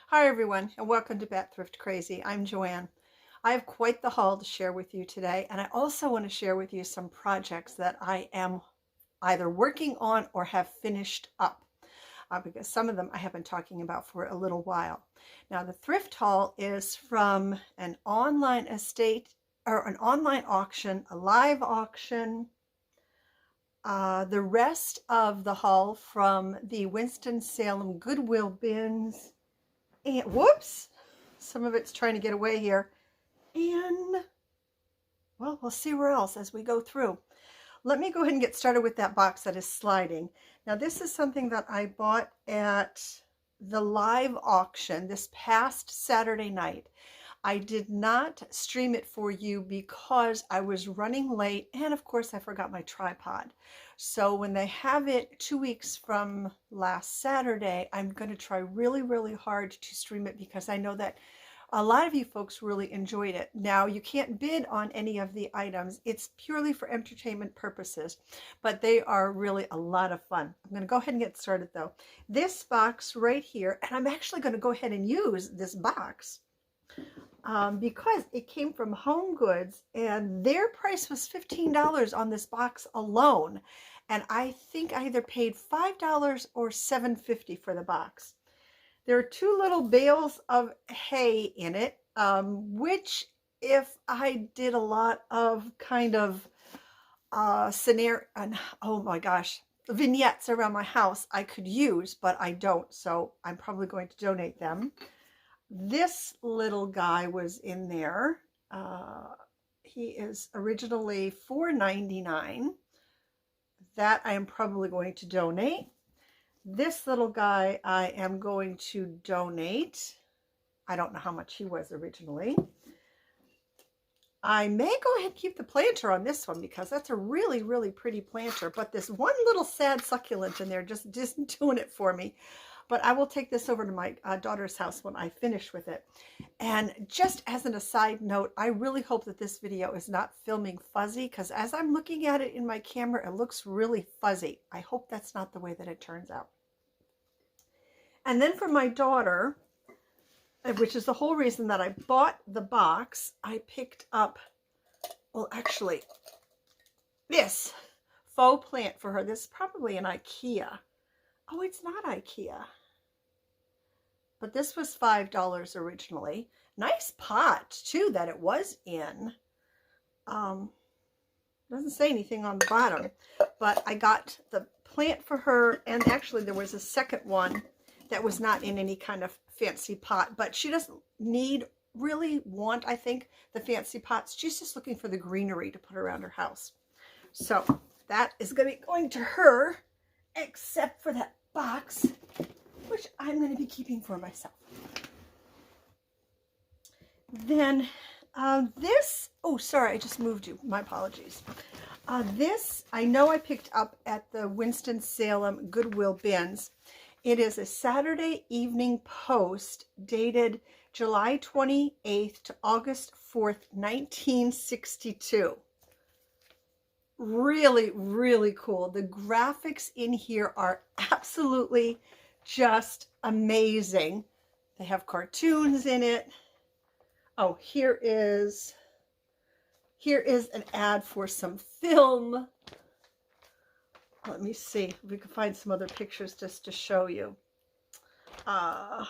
Hi everyone, and welcome to Bat Thrift Crazy. I'm Joanne. I have quite the haul to share with you today, and I also want to share with you some projects that I am either working on or have finished up, because some of them I have been talking about for a little while. Now, the thrift haul is from an online estate or an online auction, a live auction. The rest of the haul from the Winston-Salem Goodwill bins. And whoops, some of it's trying to get away here. And well, we'll see where else as we go through. Let me go ahead and get started with that box that is sliding. Now, this is something that I bought at the live auction this past Saturday night. I did not stream it for you because I was running late, and of course I forgot my tripod. So when they have it 2 weeks from last Saturday, I'm going to try really hard to stream it because I know that a lot of you folks really enjoyed it. Now, you can't bid on any of the items. It's purely for entertainment purposes, but they are really a lot of fun. I'm going to go ahead and get started though. This box right here, and I'm actually going to go ahead and use this box because it came from Home Goods and their price was $15 on this box alone. And I think I either paid $5 or $7.50 for the box. There are two little bales of hay in it, which if I did a lot of kind of scenario, oh my gosh, vignettes around my house I could use, but I don't, so I'm probably going to donate them. This little guy was in there. He is originally $4.99. That I am probably going to donate. This little guy I am going to donate. I don't know how much he was originally. I may go ahead and keep the planter on this one because that's a really pretty planter, but this one little sad succulent in there just isn't doing it for me. But I will take this over to my daughter's house when I finish with it. And just as an aside note, I really hope that this video is not filming fuzzy because as I'm looking at it in my camera, it looks really fuzzy. I hope that's not the way that it turns out. And then for my daughter, which is the whole reason that I bought the box, I picked up, well, actually, this faux plant for her. This is probably an IKEA. Oh, it's not IKEA. But this was $5 originally. Nice pot, too, that it was in. Doesn't say anything on the bottom. But I got the plant for her, and actually there was a second one that was not in any kind of fancy pot. But she doesn't really want, I think, the fancy pots. She's just looking for the greenery to put around her house. So that is going to be going to her, except for that box, which I'm going to be keeping for myself. Then this, oh, sorry, I just moved you. My apologies. This, I know I picked up at the Winston-Salem Goodwill bins. It is a Saturday Evening Post dated July 28th to August 4th, 1962. Really cool. The graphics in here are absolutely just amazing. They have cartoons in it. Oh, here is an ad for some film. Let me see if we can find some other pictures just to show you. Oh,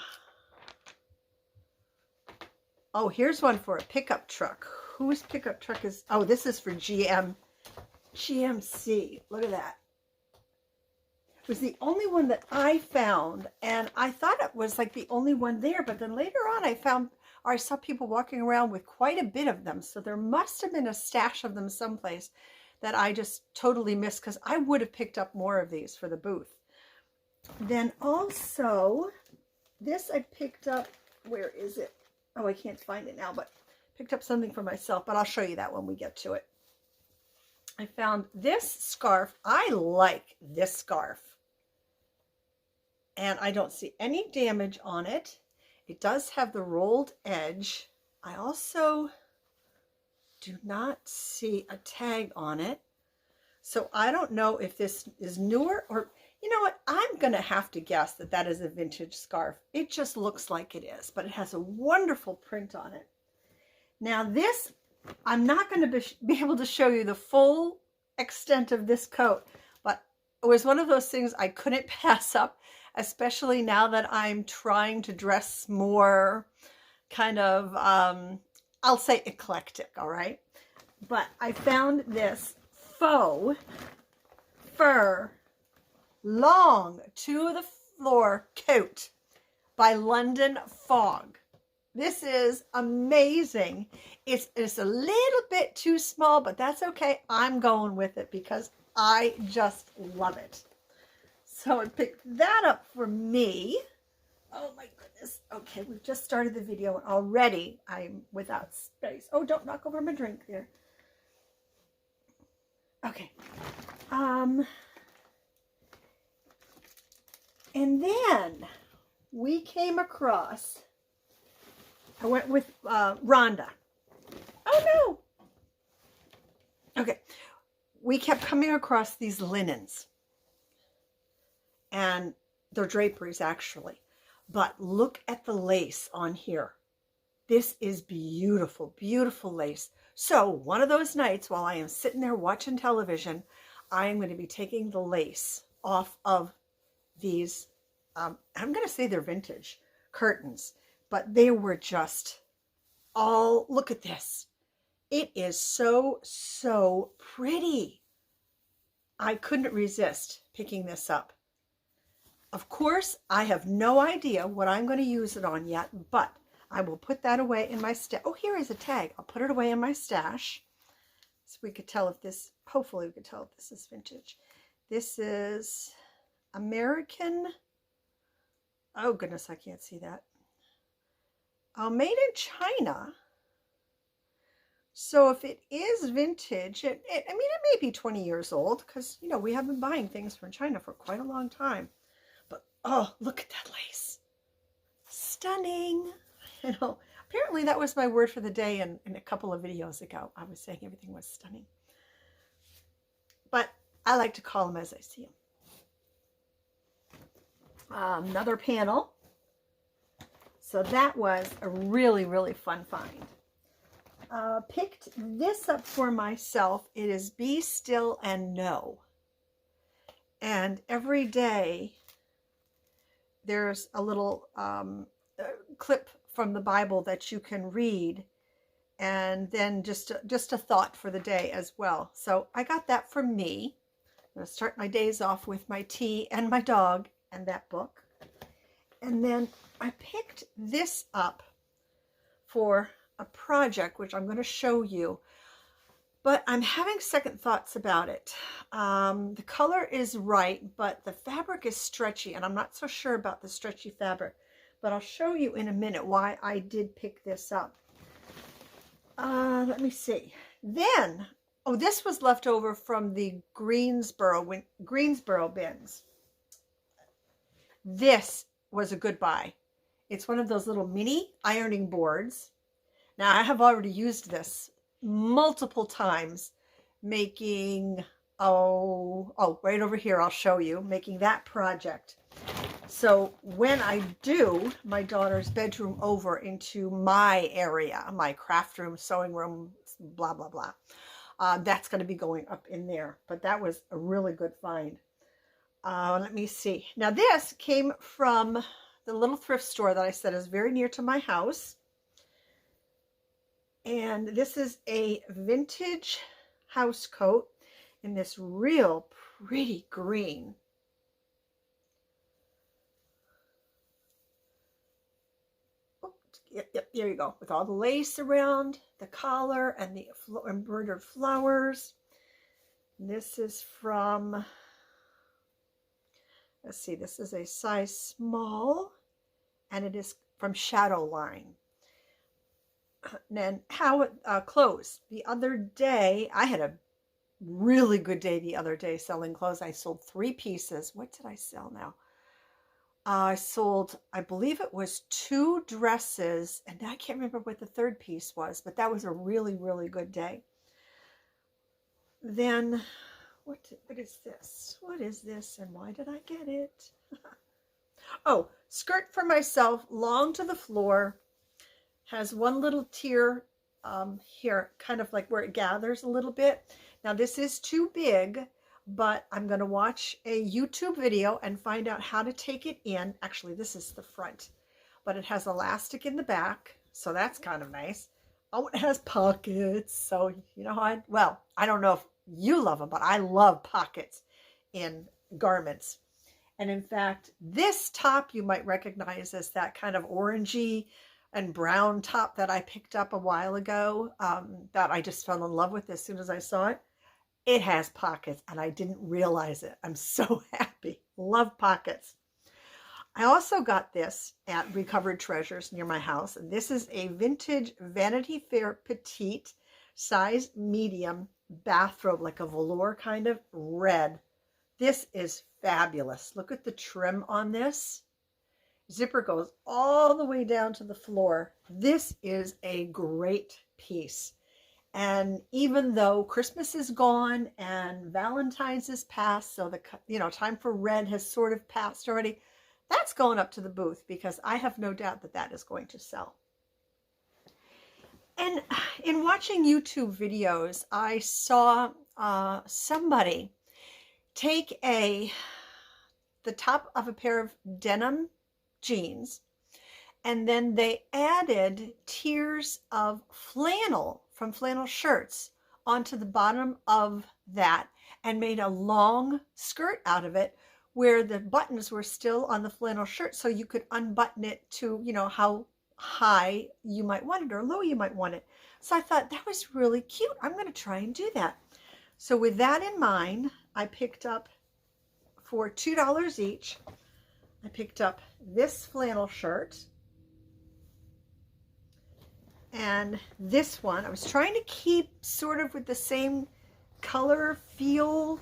here's one for a pickup truck. Whose pickup truck is, oh, this is for GMC. Look at that. It was the only one that I found, and I thought it was like the only one there, but then later on I saw people walking around with quite a bit of them, so there must have been a stash of them someplace that I just totally missed because I would have picked up more of these for the booth. Then also, this I picked up, where is it? Oh, I can't find it now, but picked up something for myself, but I'll show you that when we get to it. I found this scarf. I like this scarf. And I don't see any damage on it. It does have the rolled edge. I also do not see a tag on it. So I don't know if this is newer or You know what? I'm going to have to guess that that is a vintage scarf. It just looks like it is, but it has a wonderful print on it. Now this, I'm not going to be able to show you the full extent of this coat, but it was one of those things I couldn't pass up, especially now that I'm trying to dress more kind of, I'll say eclectic, all right? But I found this faux fur long to the floor coat by London Fog. This is amazing. It's a little bit too small, but that's okay. I'm going with it because I just love it. So I picked that up for me. Oh my goodness. Okay, we've just started the video and already I'm without space. Oh, don't knock over my drink there. Okay. And then we came across, I went with Rhonda. Oh no. Okay. We kept coming across these linens. And they're draperies actually. But look at the lace on here. This is beautiful, beautiful lace. So one of those nights while I am sitting there watching television, I am going to be taking the lace off of these, I'm going to say they're vintage curtains, but they were just all, look at this. It is so, so pretty. I couldn't resist picking this up. Of course, I have no idea what I'm going to use it on yet, but I will put that away in my stash. Oh, here is a tag. I'll put it away in my stash. So we could tell if this, hopefully we could tell if this is vintage. This is American. Oh goodness, I can't see that. Made in China. So if it is vintage, I mean, it may be 20 years old because, you know, we have been buying things from China for quite a long time. But, oh, look at that lace. Stunning. You know, apparently that was my word for the day in a couple of videos ago. I was saying everything was stunning. But I like to call them as I see them. Another panel. So that was a really, really fun find. Picked this up for myself. It is Be Still and Know. And every day there's a little clip from the Bible that you can read, and then just a thought for the day as well. So I got that for me. I'm going to start my days off with my tea and my dog and that book. And then I picked this up for a project, which I'm going to show you, but I'm having second thoughts about it. The color is right, but the fabric is stretchy, and I'm not so sure about the stretchy fabric, but I'll show you in a minute why I did pick this up. Let me see. Then, oh, this was left over from the Greensboro bins. This was a good buy. It's one of those little mini ironing boards. Now, I have already used this multiple times making, right over here, I'll show you, making that project. So when I do my daughter's bedroom over into my area, my craft room, sewing room, blah, blah, blah, that's going to be going up in there. But that was a really good find. Let me see. Now, this came from the little thrift store that I said is very near to my house. And this is a vintage house coat in this real pretty green. Oh, yep, there you go. With all the lace around the collar and the embroidered flowers. This is from, let's see, this is a size small, and it is from Shadow Line. And then how it closed. The other day, I had a really good day the other day selling clothes. I sold 3 pieces. What did I sell now? I sold, I believe it was 2 dresses, and I can't remember what the third piece was, but that was a really, really good day. Then what is this? What is this and why did I get it? Oh, skirt for myself, long to the floor, has one little tier here, kind of like where it gathers a little bit. Now this is too big, but I'm going to watch a YouTube video and find out how to take it in. Actually, this is the front, but it has elastic in the back, so that's kind of nice. Oh, it has pockets, so you know how I don't know if you love them, but I love pockets in garments. And in fact, this top you might recognize as that kind of orangey and brown top that I picked up a while ago, that I just fell in love with as soon as I saw it. It has pockets and I didn't realize it. I'm so happy. Love pockets. I also got this at Recovered Treasures near my house. This is a vintage Vanity Fair petite size medium bathrobe, like a velour kind of red. This is fabulous. Look at the trim on this. Zipper goes all the way down to the floor. This is a great piece. And even though Christmas is gone and Valentine's is past, so the time for red has sort of passed already, that's going up to the booth because I have no doubt that that is going to sell. And in watching YouTube videos, I saw somebody take the top of a pair of denim jeans, and then they added tiers of flannel from flannel shirts onto the bottom of that and made a long skirt out of it where the buttons were still on the flannel shirt, so you could unbutton it to, how high you might want it or low you might want it. So I thought that was really cute. I'm going to try and do that. So with that in mind, I picked up, for $2 each, I picked up this flannel shirt and this one. I was trying to keep sort of with the same color feel.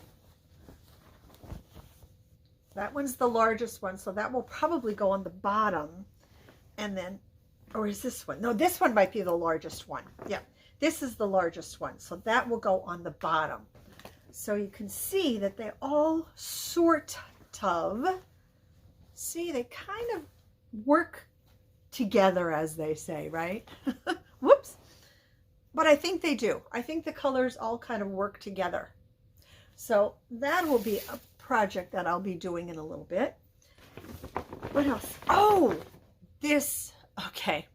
That one's the largest one, so that will probably go on the bottom. And then, or is this one? No, this one might be the largest one. Yeah, this is the largest one, so that will go on the bottom. So you can see that they all sort of, see, they kind of work together, as they say, right? Whoops. But I think they do. I think the colors all kind of work together. So that will be a project that I'll be doing in a little bit. What else? Oh, this, okay.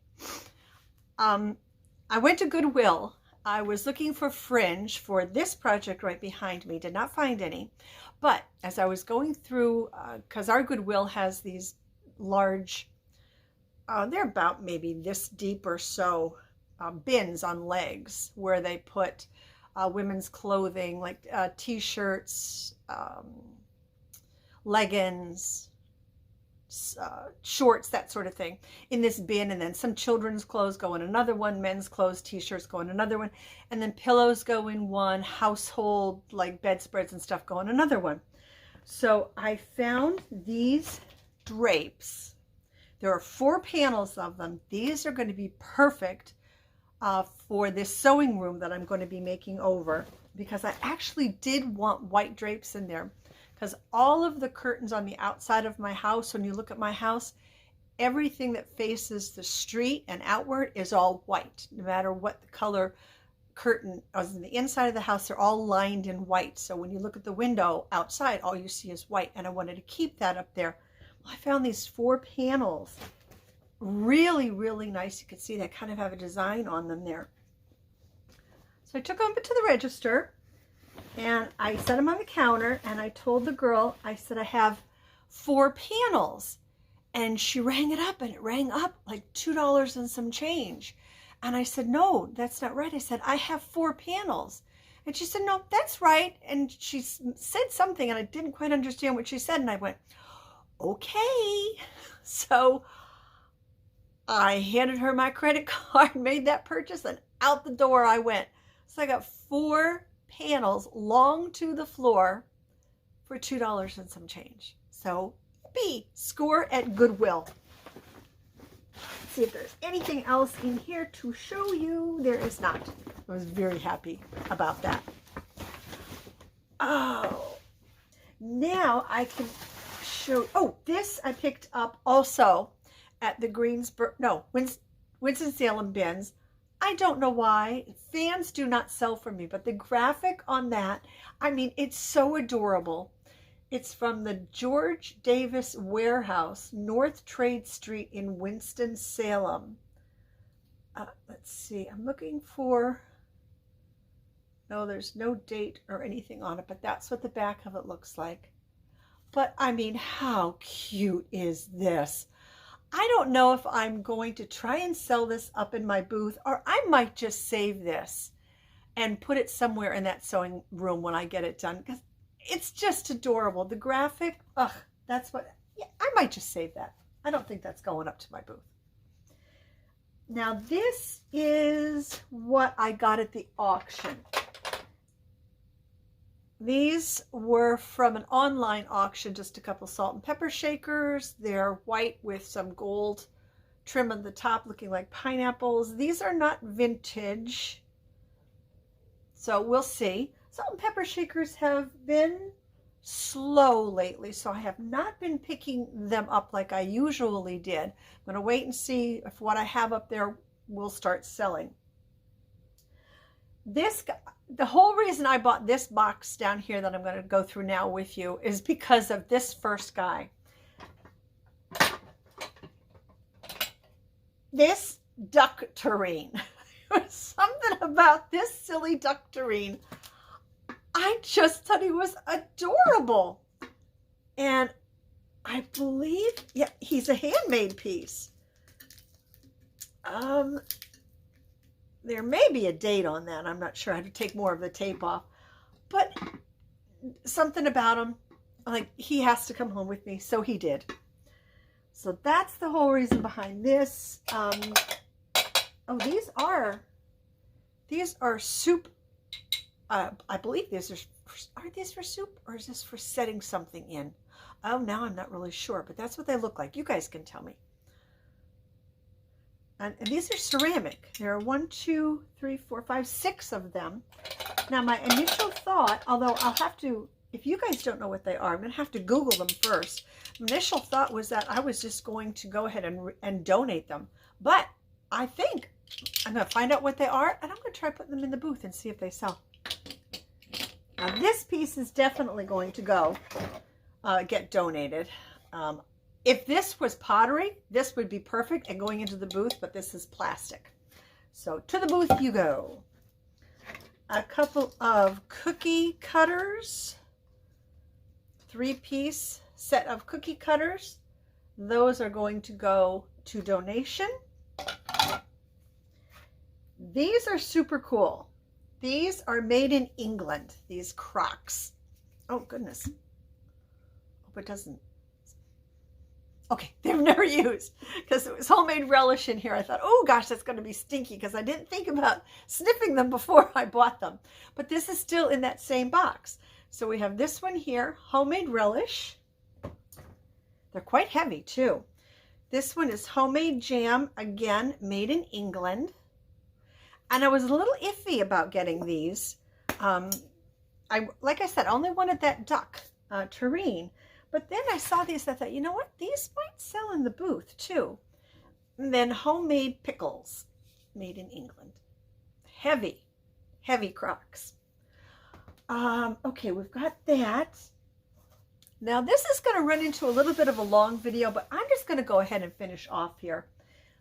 I went to Goodwill. I was looking for fringe for this project right behind me. Did not find any. But as I was going through, because our Goodwill has these large, they're about maybe this deep or so, bins on legs where they put women's clothing like t-shirts, leggings, shorts, that sort of thing, in this bin, and then some children's clothes go in another one, men's clothes, t-shirts go in another one, and then pillows go in one, household like bedspreads and stuff go in another one. So I found these drapes. There are 4 panels of them. These are going to be perfect for this sewing room that I'm going to be making over, because I actually did want white drapes in there. Because all of the curtains on the outside of my house, when you look at my house, everything that faces the street and outward is all white. No matter what the color curtain is in the inside of the house, they're all lined in white. So when you look at the window outside, all you see is white. And I wanted to keep that up there. Well, I found these 4 panels. Really, really nice. You can see they kind of have a design on them there. So I took them to the register. And I set them on the counter, and I told the girl, I said, I have 4 panels. And she rang it up, and it rang up like $2 and some change. And I said, no, that's not right. I said, I have 4 panels. And she said, no, that's right. And she said something, and I didn't quite understand what she said. And I went, okay. So I handed her my credit card, made that purchase, and out the door I went. So I got 4 panels long to the floor for $2 and some change. So B, score at Goodwill. Let's see if there's anything else in here to show you. There is not. I was very happy about that. Oh, now I can show. Oh, this I picked up also at the Greensboro, no, Winston-Salem bins. I don't know why. Fans do not sell for me, but the graphic on that, I mean, it's so adorable. It's from the George Davis Warehouse, North Trade Street in Winston-Salem. Let's see, I'm looking for, no, there's no date or anything on it, but that's what the back of it looks like. But I mean, how cute is this? I don't know if I'm going to try and sell this up in my booth, or I might just save this and put it somewhere in that sewing room when I get it done, because it's just adorable. The graphic, that's what, yeah, I might just save that. I don't think that's going up to my booth. Now this is what I got at the auction. These were from an online auction, just a couple salt and pepper shakers. They're white with some gold trim on the top looking like pineapples. These are not vintage, so we'll see. Salt and pepper shakers have been slow lately, so I have not been picking them up like I usually did. I'm going to wait and see if what I have up there will start selling. The whole reason I bought this box down here that I'm going to go through now with you is because of this first guy. This duck tureen. There's something about this silly duck tureen. I just thought he was adorable. And I believe, yeah, he's a handmade piece. There may be a date on that. I'm not sure. I have to take more of the tape off. But something about him, like he has to come home with me. So he did. So that's the whole reason behind this. Oh, these are soup. I believe these are these for soup, or is this for setting something in? Oh, now I'm not really sure, but that's what they look like. You guys can tell me. And these are ceramic. There are 1, 2, 3, 4, 5, 6 of them. Now, my initial thought, although I'll have to, if you guys don't know what they are, I'm going to have to Google them first. My initial thought was that I was just going to go ahead and donate them. But I think I'm going to find out what they are, and I'm going to try putting them in the booth and see if they sell. Now, this piece is definitely going to go get donated. If this was pottery, this would be perfect and going into the booth, but this is plastic. So to the booth you go. A couple of cookie cutters, 3-piece set of cookie cutters. Those are going to go to donation. These are super cool. These are made in England, these crocks. Oh goodness. Hope it doesn't. Okay, they've never used, because it was homemade relish in here. I thought, oh gosh, that's going to be stinky, because I didn't think about sniffing them before I bought them. But this is still in that same box. So we have this one here, homemade relish. They're quite heavy too. This one is homemade jam, again, made in England. And I was a little iffy about getting these. Like I said, I only wanted that duck tureen. But then I saw these, I thought, you know what? These might sell in the booth too. And then homemade pickles, made in England. Heavy, heavy crocks. Okay, we've got that. Now this is going to run into a little bit of a long video, but I'm just going to go ahead and finish off here.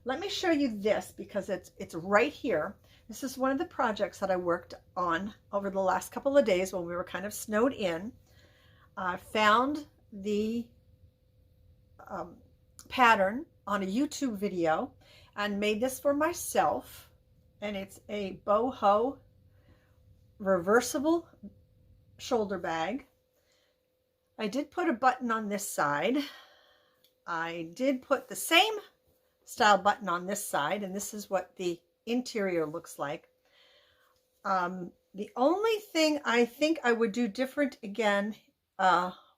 Let me show you this, because it's right here. This is one of the projects that I worked on over the last couple of days when we were kind of snowed in. I found the pattern on a YouTube video and made this for myself, and it's a boho reversible shoulder bag. I did put a button on this side. I did put the same style button on this side, and this is what the interior looks like. The only thing I think I would do different again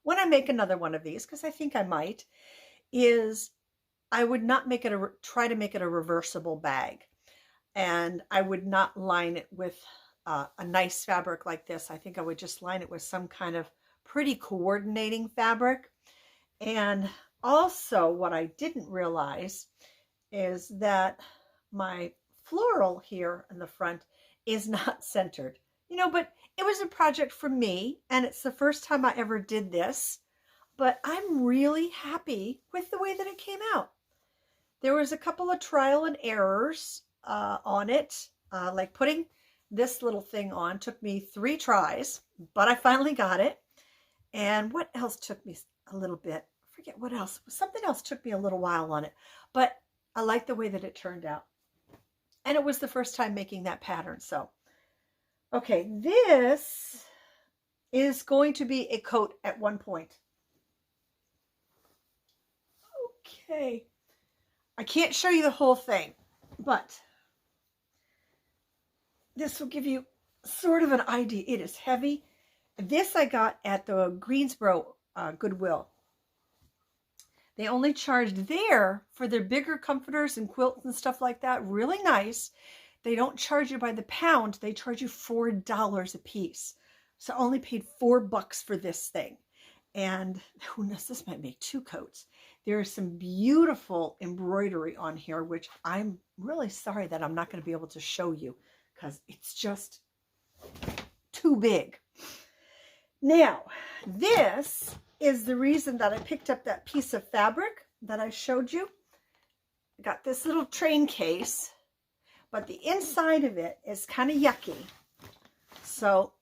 when I make another one of these, because I think I might, is I would not make it try to make it a reversible bag, and I would not line it with a nice fabric like this, I think I would just line it with some kind of pretty coordinating fabric. And also what I didn't realize is that my floral here in the front is not centered, but it was a project for me, and it's the first time I ever did this, but I'm really happy with the way that it came out. There was a couple of trial and errors on it, like putting this little thing on took me 3 tries, but I finally got it. And what else took me a little bit? I forget what else. Something else took me a little while on it, but I like the way that it turned out. And it was the first time making that pattern. So, okay, this is going to be a coat at one point. Okay. I can't show you the whole thing, but this will give you sort of an idea. It is heavy. This I got at the Greensboro Goodwill. They only charged there for their bigger comforters and quilts and stuff like that. Really nice. They don't charge you by the pound. They charge you $4 a piece. So I only paid $4 for this thing. And who knows, this might make 2 coats. There is some beautiful embroidery on here, which I'm really sorry that I'm not going to be able to show you because it's just too big. Now, this is the reason that I picked up that piece of fabric that I showed you. I got this little train case, but the inside of it is kind of yucky. So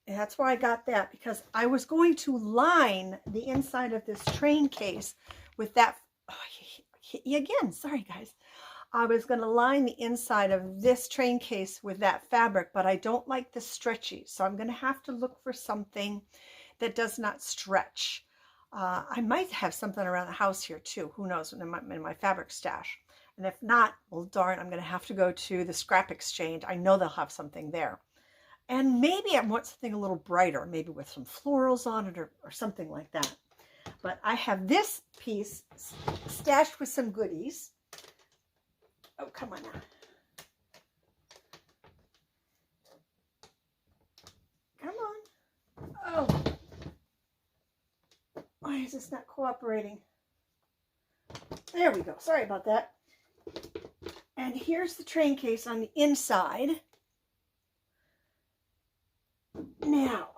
that's why I got that, because I was going to line the inside of this train case with that. Oh, hit you again. Sorry, guys. I was going to line the inside of this train case with that fabric, but I don't like the stretchy. So I'm going to have to look for something that does not stretch. I might have something around the house here too. Who knows, in my fabric stash. And if not, well, darn, I'm going to have to go to the scrap exchange. I know they'll have something there. And maybe I want something a little brighter, maybe with some florals on it or something like that. But I have this piece stashed with some goodies. Oh, come on now. Come on. Oh. Why is this not cooperating? There we go. Sorry about that. And here's the train case on the inside. Now,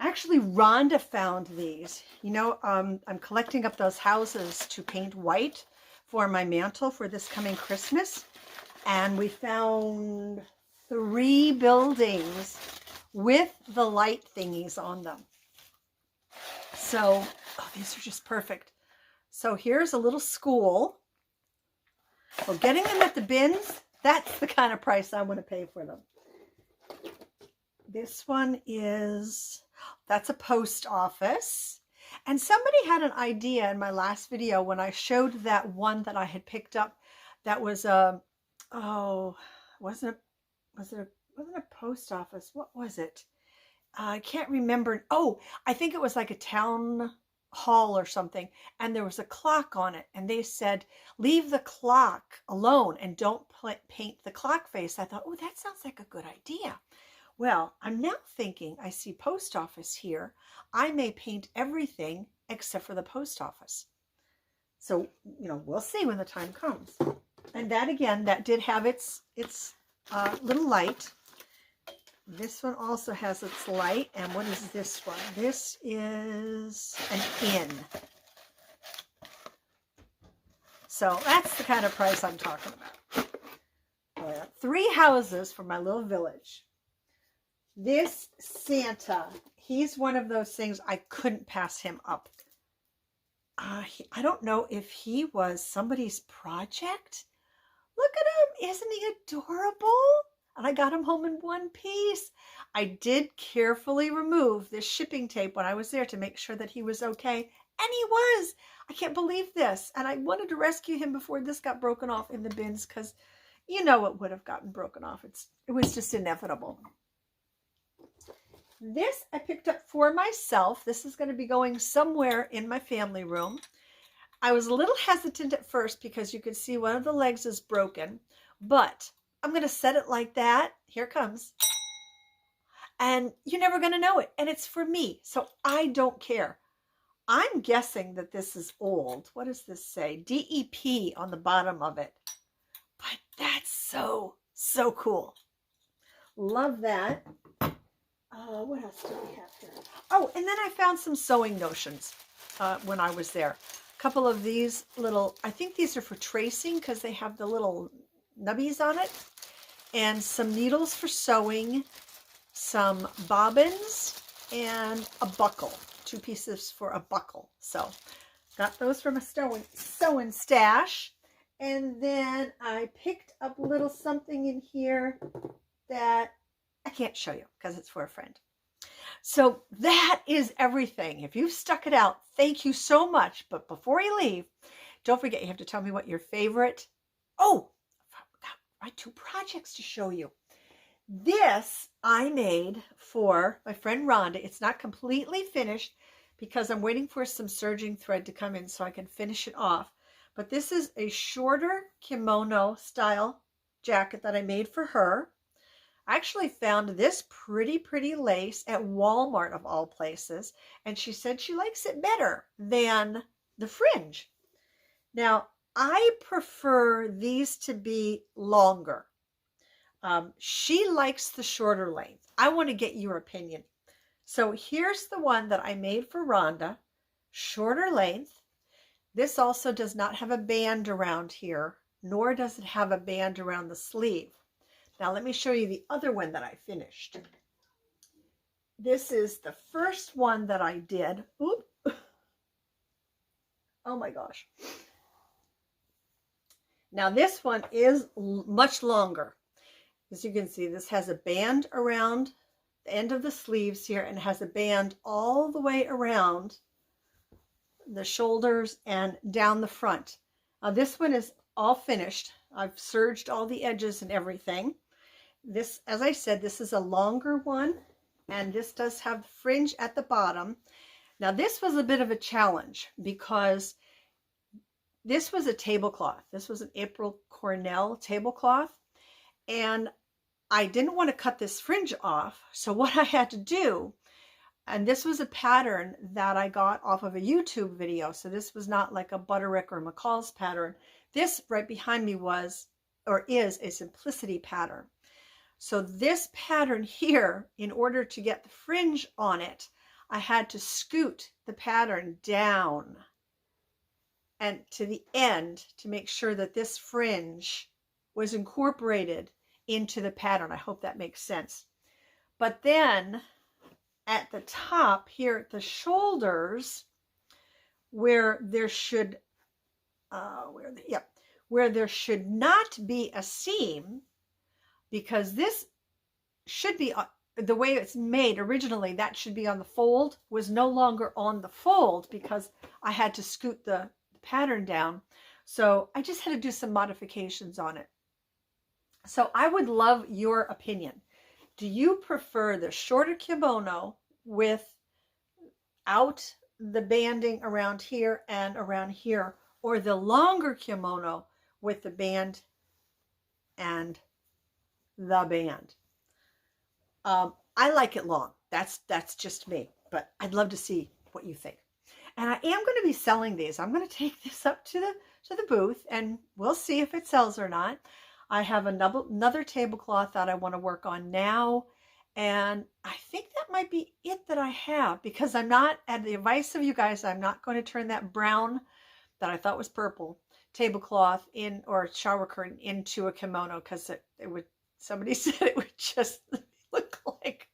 actually, Rhonda found these. I'm collecting up those houses to paint white for my mantle for this coming Christmas. And we found 3 buildings with the light thingies on them. So, these are just perfect. So here's a little school. Well, getting them at the bins, that's the kind of price I want to pay for them. This one that's a post office. And somebody had an idea in my last video when I showed that one that I had picked up that was wasn't a post office. What was it? I can't remember. Oh, I think it was like a town hall or something. And there was a clock on it. And they said, leave the clock alone and don't paint the clock face. I thought, oh, that sounds like a good idea. Well, I'm now thinking, I see post office here. I may paint everything except for the post office. So, we'll see when the time comes. And that, again, that did have its little light. This one also has its light. And what is this one? This is an inn. So that's the kind of price I'm talking about. 3 houses for my little village. This Santa, he's one of those things I couldn't pass him up. I don't know if he was somebody's project. Look at him. Isn't he adorable? And I got him home in one piece. I did carefully remove this shipping tape when I was there to make sure that he was okay. And he was. I can't believe this. And I wanted to rescue him before this got broken off in the bins because it would have gotten broken off. It was just inevitable. This I picked up for myself. This is going to be going somewhere in my family room. I was a little hesitant at first because you could see one of the legs is broken, but I'm going to set it like that. Here it comes. And you're never going to know it. And it's for me. So I don't care. I'm guessing that this is old. What does this say? DEP on the bottom of it. But that's so, so cool. Love that. What else do we have here? Oh, and then I found some sewing notions when I was there. A couple of these little, I think these are for tracing because they have the little nubbies on it. And some needles for sewing, some bobbins, and a buckle. 2 pieces for a buckle. So got those from a sewing stash. And then I picked up a little something in here that I can't show you because it's for a friend. So that is everything. If you've stuck it out, thank you so much. But before you leave, don't forget you have to tell me what your favorite. Oh, I got my 2 projects to show you. This I made for my friend Rhonda. It's not completely finished because I'm waiting for some serging thread to come in so I can finish it off. But this is a shorter kimono style jacket that I made for her. I actually found this pretty lace at Walmart of all places. And she said she likes it better than the fringe. Now, I prefer these to be longer. She likes the shorter length. I want to get your opinion. So here's the one that I made for Rhonda. Shorter length. This also does not have a band around here, nor does it have a band around the sleeve. Now let me show you the other one that I finished. This is the first one that I did. Oop. Oh my gosh. Now this one is much longer. As you can see, this has a band around the end of the sleeves here and has a band all the way around the shoulders and down the front. This one is all finished. I've serged all the edges and everything. This, as I said, this is a longer one, and this does have the fringe at the bottom. Now this was a bit of a challenge because this was a tablecloth. This was an April Cornell tablecloth, and I didn't want to cut this fringe off. So what I had to do, and this was a pattern that I got off of a YouTube video. So this was not like a Butterick or McCall's pattern. This right behind me was, or is, a simplicity pattern. So this pattern here, in order to get the fringe on it, I had to scoot the pattern down and to the end to make sure that this fringe was incorporated into the pattern. I hope that makes sense. But then at the top here at the shoulders, where there should where there should not be a seam, because this should be the way it's made originally, that should be on the fold, was no longer on the fold because I had to scoot the pattern down. So I just had to do some modifications on it. So I would love your opinion. Do you prefer the shorter kimono without the banding around here and around here, or the longer kimono with the band and the band? I like it long. That's just me, but I'd love to see what you think. And I am going to be selling these. I'm going to take this up to the booth, and we'll see if it sells or not. I have another tablecloth that I want to work on now, and I think that might be it that I have, because I'm not, at the advice of you guys, I'm not going to turn that brown that I thought was purple tablecloth in, or shower curtain, into a kimono, because it would, somebody said it would just look like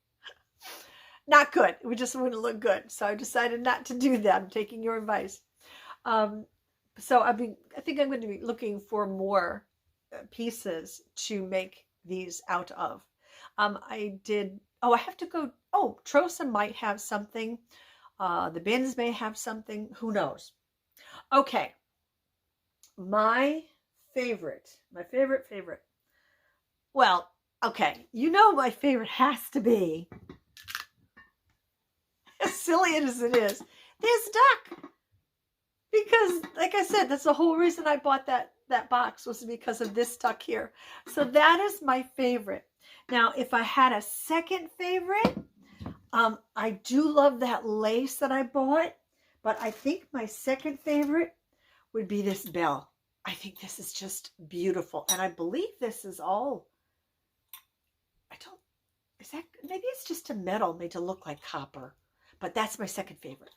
not good. It just wouldn't look good. So I decided not to do that. I'm taking your advice. So I think I'm going to be looking for more pieces to make these out of. I have to go. Oh, Trosa might have something. The bins may have something. Who knows? Okay. My favorite. Well, okay. You know my favorite has to be, as silly as it is, this duck. because like I said, that's the whole reason I bought that box, was because of this tuck here. So that is my favorite. Now, if I had a second favorite, I do love that lace that I bought, but I think my second favorite would be this bell. I think this is just beautiful, and I believe this is all, I don't, is that, maybe it's just a metal made to look like copper, but that's my second favorite.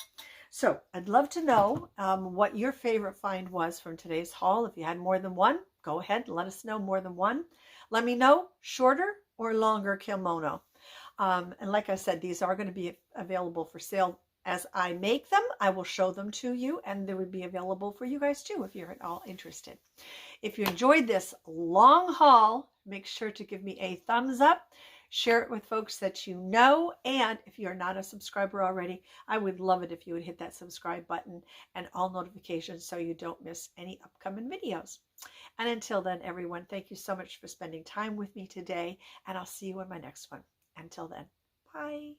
So I'd love to know what your favorite find was from today's haul. If you had more than one, go ahead and let us know more than one. Let me know, shorter or longer kimono. And like I said, these are going to be available for sale. As I make them, I will show them to you, and they would be available for you guys too if you're at all interested. If you enjoyed this long haul, make sure to give me a thumbs up. Share it with folks that you know, and if you're not a subscriber already, I would love it if you would hit that subscribe button and all notifications so you don't miss any upcoming videos. And until then, everyone, thank you so much for spending time with me today, and I'll see you in my next one. Until then, bye.